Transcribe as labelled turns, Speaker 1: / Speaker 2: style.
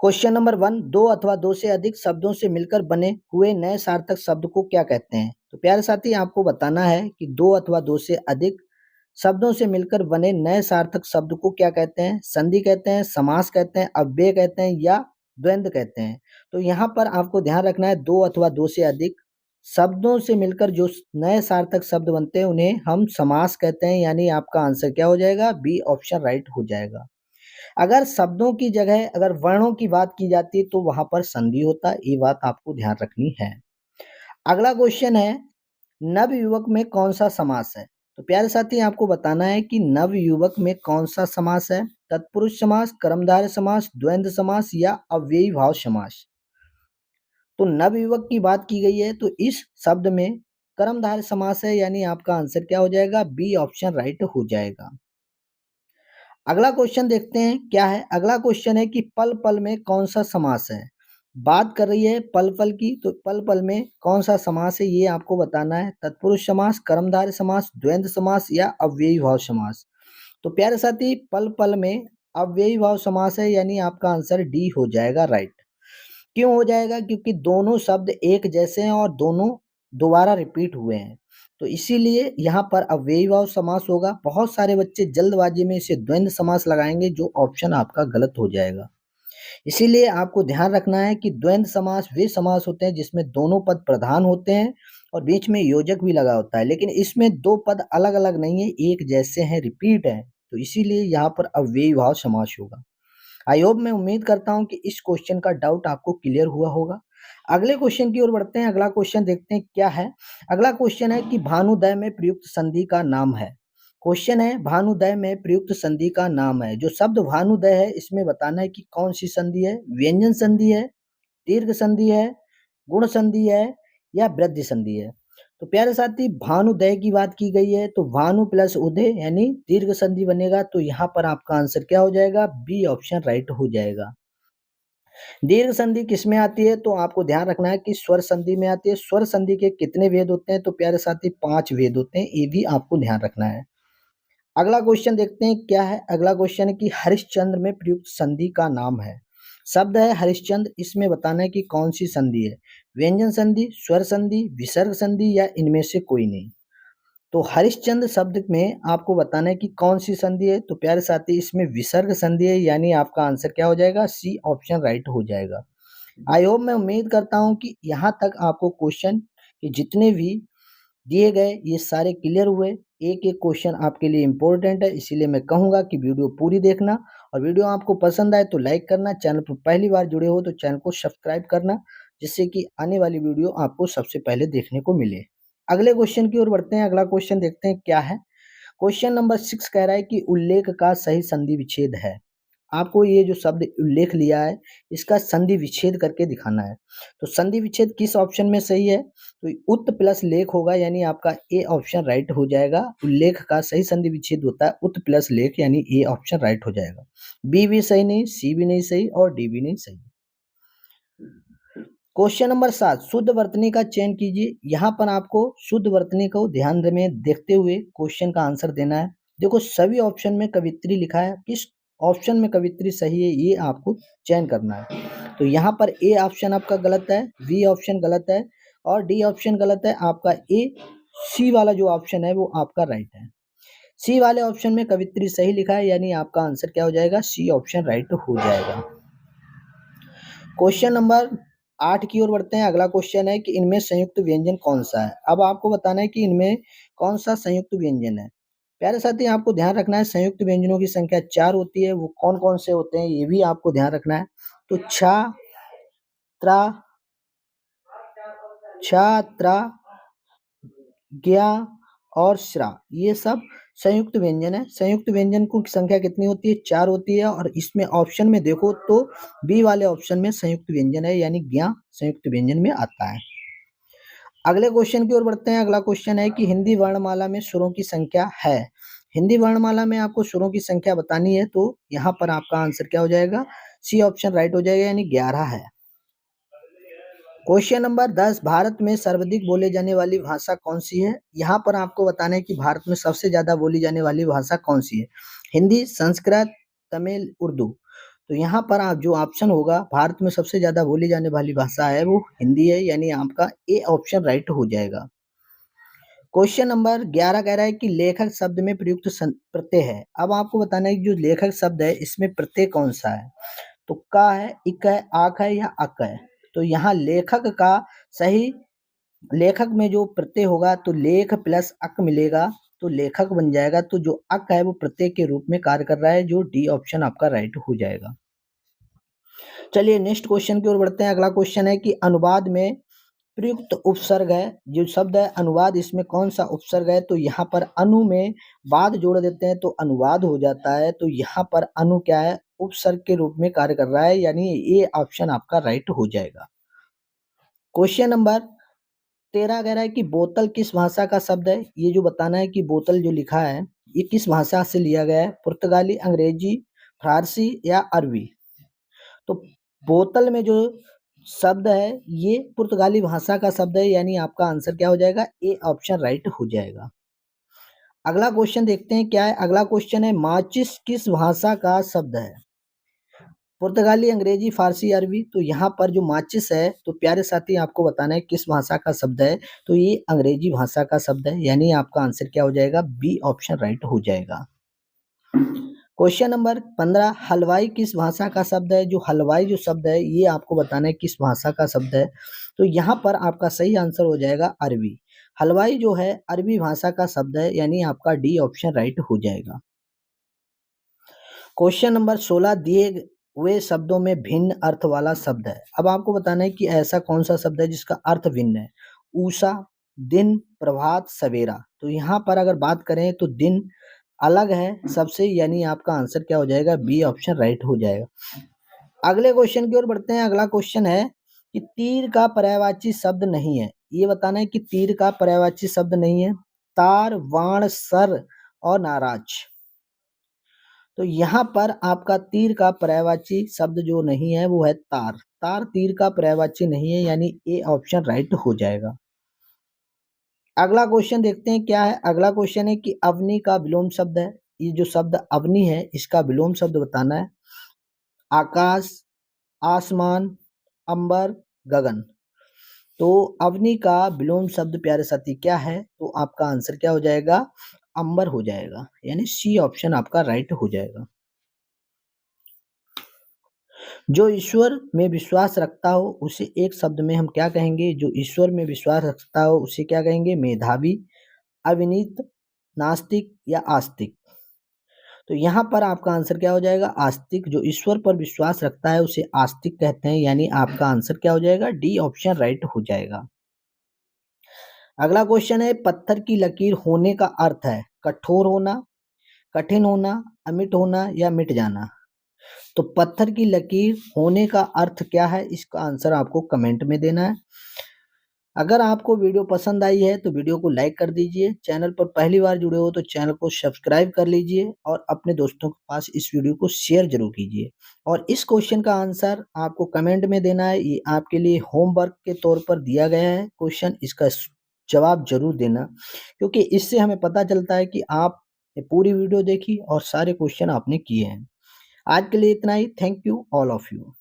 Speaker 1: Question number 1, दो अथवा दो से अधिक शब्दों से मिलकर बने हुए नए सार्थक शब्द को क्या कहते हैं? तो प्यारे साथी, आपको बताना है कि दो अथवा दो से अधिक शब्दों से मिलकर बने नए सार्थक शब्द को क्या कहते हैं? संधि कहते हैं, समास कहते हैं, अव्यय कहते हैं या द्वंद्व कहते हैं। तो यहाँ पर आपको ध्यान रखना है, दो अथवा दो से अधिक शब्दों से मिलकर जो नए सार्थक शब्द बनते हैं उन्हें हम समास कहते हैं, यानी आपका आंसर क्या हो जाएगा? बी ऑप्शन राइट हो जाएगा। अगर शब्दों की जगह अगर वर्णों की बात की जाती है तो वहां पर संधि होता है, ये बात आपको ध्यान रखनी है। अगला क्वेश्चन है, नवयुवक में कौन सा समास है? तो प्यारे साथी, आपको बताना है कि नवयुवक में कौन सा समास है? तत्पुरुष समास, कर्मधारय समास, द्वंद्व समास या अव्ययी भाव समास। तो नवयुवक की बात की गई है तो इस शब्द में कर्मधारय समास है, यानी आपका आंसर क्या हो जाएगा? बी ऑप्शन राइट हो जाएगा। अगला क्वेश्चन देखते हैं क्या है। अगला क्वेश्चन है कि पल पल में कौन सा समास है? बात कर रही है पल पल की, तो पल पल में कौन सा समास है ये आपको बताना है। तत्पुरुष समास, कर्मधारय समास, द्वंद्व समास या अव्ययी भाव समास। तो प्यारे साथी, पल पल में अव्ययी भाव समास है, यानी आपका आंसर डी हो जाएगा राइट। क्यों हो जाएगा? क्योंकि दोनों शब्द एक जैसे हैं और दोनों दोबारा रिपीट हुए हैं, तो इसीलिए यहाँ पर अव्ययी भाव समास होगा। बहुत सारे बच्चे जल्दबाजी में इसे द्वंद्व समास लगाएंगे, जो ऑप्शन आपका गलत हो जाएगा। इसीलिए आपको ध्यान रखना है कि द्वंद्व समास वे समास होते हैं जिसमें दोनों पद प्रधान होते हैं और बीच में योजक भी लगा होता है, लेकिन इसमें दो पद अलग अलग नहीं है, एक जैसे हैं, रिपीट है, तो इसीलिए यहाँ पर अव्ययी भाव समास होगा। आई होप, मैं उम्मीद करता हूं कि इस क्वेश्चन का डाउट आपको क्लियर हुआ होगा। अगले क्वेश्चन की ओर बढ़ते हैं। अगला क्वेश्चन देखते हैं क्या है। अगला क्वेश्चन है कि भानुदय में प्रयुक्त संधि का नाम है। क्वेश्चन है, भानुदय में प्रयुक्त संधि का नाम है। जो शब्द भानुदय है इसमें बताना है कि कौन सी संधि है। व्यंजन संधि है, दीर्घ संधि है, गुण संधि है या वृद्धि संधि है। तो प्यारे साथी, भानुदय की बात की गई है तो भानु प्लस उदय यानी दीर्घ संधि बनेगा, तो यहाँ पर आपका आंसर क्या हो जाएगा? बी ऑप्शन राइट हो जाएगा। दीर्घ संधि किस में आती है? तो आपको ध्यान रखना है कि स्वर संधि में आती है। स्वर संधि के कितने भेद होते हैं? तो प्यारे साथी, 5 भेद होते हैं, ये भी आपको ध्यान रखना है। अगला क्वेश्चन देखते हैं क्या है। अगला क्वेश्चन है कि हरिश्चंद्र में प्रयुक्त संधि का नाम है। शब्द है हरिश्चंद्र, इसमें बताना है कि कौन सी संधि है। व्यंजन संधि, स्वर संधि, विसर्ग संधि या इनमें से कोई नहीं। तो हरिश्चंद्र शब्द में आपको बताना है कि कौन सी संधि है। तो प्यारे साथी, इसमें विसर्ग संधि है, यानी आपका आंसर क्या हो जाएगा? सी ऑप्शन राइट हो जाएगा। आई होप, मैं उम्मीद करता हूं कि यहाँ तक आपको क्वेश्चन के जितने भी दिए गए ये सारे क्लियर हुए। एक एक क्वेश्चन आपके लिए इंपॉर्टेंट है, इसीलिए मैं कहूंगा कि वीडियो पूरी देखना, और वीडियो आपको पसंद आए तो लाइक करना, चैनल पर पहली बार जुड़े हो तो चैनल को सब्सक्राइब करना, जिससे कि आने वाली वीडियो आपको सबसे पहले देखने को मिले। अगले क्वेश्चन की ओर बढ़ते हैं। अगला क्वेश्चन देखते हैं क्या है। क्वेश्चन नंबर 6 कह रहा है कि उल्लेख का सही संधि विच्छेद है। आपको ये जो शब्द उल्लेख लिया है इसका संधि विच्छेद करके दिखाना है। तो संधि विच्छेद किस ऑप्शन में सही है? तो उत प्लस लेख होगा, यानी आपका ए ऑप्शन राइट हो जाएगा। उल्लेख का सही संधि विच्छेद होता है उत प्लस लेख, यानी ए ऑप्शन राइट हो जाएगा। बी भी सही नहीं, सी भी नहीं सही और डी भी नहीं सही। क्वेश्चन नंबर 7, शुद्ध वर्तनी का चयन कीजिए। यहाँ पर आपको शुद्ध वर्तनी को ध्यान में देखते हुए क्वेश्चन का आंसर देना है। देखो, सभी ऑप्शन में कवित्री लिखा है, किस ऑप्शन में कवित्री सही है ये आपको चयन करना है। तो यहाँ पर ए ऑप्शन आपका गलत है, बी ऑप्शन गलत है और डी ऑप्शन गलत है। आपका ए सी वाला जो ऑप्शन है वो आपका राइट है। सी वाले ऑप्शन में कवित्री सही लिखा है, यानी आपका आंसर क्या हो जाएगा? सी ऑप्शन राइट हो जाएगा। क्वेश्चन नंबर 8 की ओर बढ़ते हैं। अगला क्वेश्चन है कि इनमें संयुक्त व्यंजन कौन सा है। अब आपको बताना है कि इनमें कौन सा संयुक्त व्यंजन है। प्यारे साथी, आपको ध्यान रखना है संयुक्त व्यंजनों की संख्या 4 होती है। वो कौन कौन से होते हैं ये भी आपको ध्यान रखना है। तो छा, त्रा, छा, त्रा, ज्ञा और श्रा, ये सब संयुक्त व्यंजन है। संयुक्त व्यंजन की संख्या कितनी होती है? 4 होती है। और इसमें ऑप्शन में देखो तो बी वाले ऑप्शन में संयुक्त व्यंजन है, यानी ज्ञा संयुक्त व्यंजन में आता है। अगले क्वेश्चन की ओर बढ़ते हैं। अगला क्वेश्चन है कि हिंदी वर्णमाला में स्वरों की संख्या है। हिंदी वर्णमाला में आपको स्वरों की संख्या बतानी है, तो यहाँ पर आपका आंसर क्या हो जाएगा? सी ऑप्शन राइट हो जाएगा, यानी 11 है। क्वेश्चन नंबर 10, भारत में सर्वाधिक बोले जाने वाली भाषा कौन सी है। यहाँ पर आपको बताना है कि भारत में सबसे ज्यादा बोली जाने वाली भाषा कौन सी है। हिंदी, संस्कृत, तमिल, उर्दू। तो यहाँ पर आप जो ऑप्शन होगा, भारत में सबसे ज़्यादा बोली जाने वाली भाषा है वो हिंदी है, यानी आपका ए ऑप्शन राइट हो जाएगा। क्वेश्चन नंबर 11 कह रहा है कि लेखक शब्द में प्रयुक्त प्रत्यय है। अब आपको बताना है कि जो लेखक शब्द है इसमें प्रत्यय कौन सा है, तो का है, इक है, आक है या अक है। तो यहाँ लेखक का सही, लेखक में जो प्रत्यय होगा तो लेख प्लस अक मिलेगा तो लेखक बन जाएगा। तो जो अक है वो प्रत्यय के रूप में कार्य कर रहा है, जो डी ऑप्शन आपका राइट हो जाएगा। चलिए नेक्स्ट क्वेश्चन की ओर बढ़ते हैं। अगला क्वेश्चन है कि अनुवाद में प्रयुक्त उपसर्ग है, जो शब्द है अनुवाद, इसमें कौन सा उपसर्ग है, तो यहाँ पर अनु में बाद जोड़ देते हैं तो अनुवाद हो जाता है। तो यहाँ पर अनु क्या है, उपसर्ग के रूप में कार्य कर रहा है, यानी ये ऑप्शन आपका राइट हो जाएगा। क्वेश्चन नंबर 13 कह रहा है कि बोतल किस भाषा का शब्द है। ये जो बताना है कि बोतल जो लिखा है ये किस भाषा से लिया गया है, पुर्तगाली, अंग्रेजी, फारसी या अरबी। तो बोतल में जो शब्द है ये पुर्तगाली भाषा का शब्द है, यानी आपका आंसर क्या हो जाएगा, ए ऑप्शन राइट हो जाएगा। अगला क्वेश्चन देखते हैं क्या है। अगला क्वेश्चन है माचिस किस भाषा का शब्द है, पुर्तगाली, अंग्रेजी, फारसी, अरबी। तो यहाँ पर जो माचिस है तो प्यारे साथी आपको बताना है किस भाषा का शब्द है, तो ये अंग्रेजी भाषा का शब्द है, यानी आपका आंसर क्या हो जाएगा, बी ऑप्शन राइट हो जाएगा। क्वेश्चन नंबर 15 हलवाई किस भाषा का शब्द है। जो हलवाई जो शब्द है ये आपको बताना है किस भाषा का शब्द है, तो यहाँ पर आपका सही आंसर हो जाएगा अरबी। हलवाई जो है अरबी भाषा का शब्द है, यानी आपका डी ऑप्शन राइट हो जाएगा। क्वेश्चन नंबर 16 दिए हुए शब्दों में भिन्न अर्थ वाला शब्द है। अब आपको बताना है कि ऐसा कौन सा शब्द है जिसका अर्थ भिन्न है। ऊषा, दिन, प्रभात, सवेरा। तो यहाँ पर अगर बात करें तो दिन अलग है सबसे, यानी आपका आंसर क्या हो जाएगा, बी ऑप्शन राइट हो जाएगा। अगले क्वेश्चन की ओर बढ़ते हैं। अगला क्वेश्चन है कि तीर का पर्यायवाची शब्द नहीं है। ये बताना है कि तीर का पर्यायवाची शब्द नहीं है। तार, वाण, सर और नाराज। तो यहाँ पर आपका तीर का पर्यायवाची शब्द जो नहीं है वो है तार। तार तीर का पर्यायवाची नहीं है, यानी ए ऑप्शन राइट हो जाएगा। अगला क्वेश्चन देखते हैं क्या है। अगला क्वेश्चन है कि अवनी का विलोम शब्द है। ये जो शब्द अवनी है इसका विलोम शब्द बताना है। आकाश, आसमान, अंबर, गगन। तो अवनी का विलोम शब्द प्यारे साथी क्या है, तो आपका आंसर क्या हो जाएगा, अंबर हो जाएगा, यानी सी ऑप्शन आपका राइट हो जाएगा। जो ईश्वर में विश्वास रखता हो उसे एक शब्द में हम क्या कहेंगे, जो ईश्वर में विश्वास रखता हो उसे क्या कहेंगे, मेधावी, अविनीत, नास्तिक या आस्तिक। तो यहाँ पर आपका आंसर क्या हो जाएगा, आस्तिक। जो ईश्वर पर विश्वास रखता है उसे आस्तिक कहते हैं, यानी आपका आंसर क्या हो जाएगा, डी ऑप्शन राइट हो जाएगा। अगला क्वेश्चन है पत्थर की लकीर होने का अर्थ है कठोर होना, कठिन होना, अमिट होना या मिट जाना। तो पत्थर की लकीर होने का अर्थ क्या है, इसका आंसर आपको कमेंट में देना है। अगर आपको वीडियो पसंद आई है तो वीडियो को लाइक कर दीजिए। चैनल पर पहली बार जुड़े हो तो चैनल को सब्सक्राइब कर लीजिए और अपने दोस्तों के पास इस वीडियो को शेयर जरूर कीजिए। और इस क्वेश्चन का आंसर आपको कमेंट में देना है, ये आपके लिए होमवर्क के तौर पर दिया गया है क्वेश्चन। इसका जवाब जरूर देना, क्योंकि इससे हमें पता चलता है कि आप पूरी वीडियो देखी और सारे क्वेश्चन आपने किए हैं। आज के लिए इतना ही। Thank you all of you.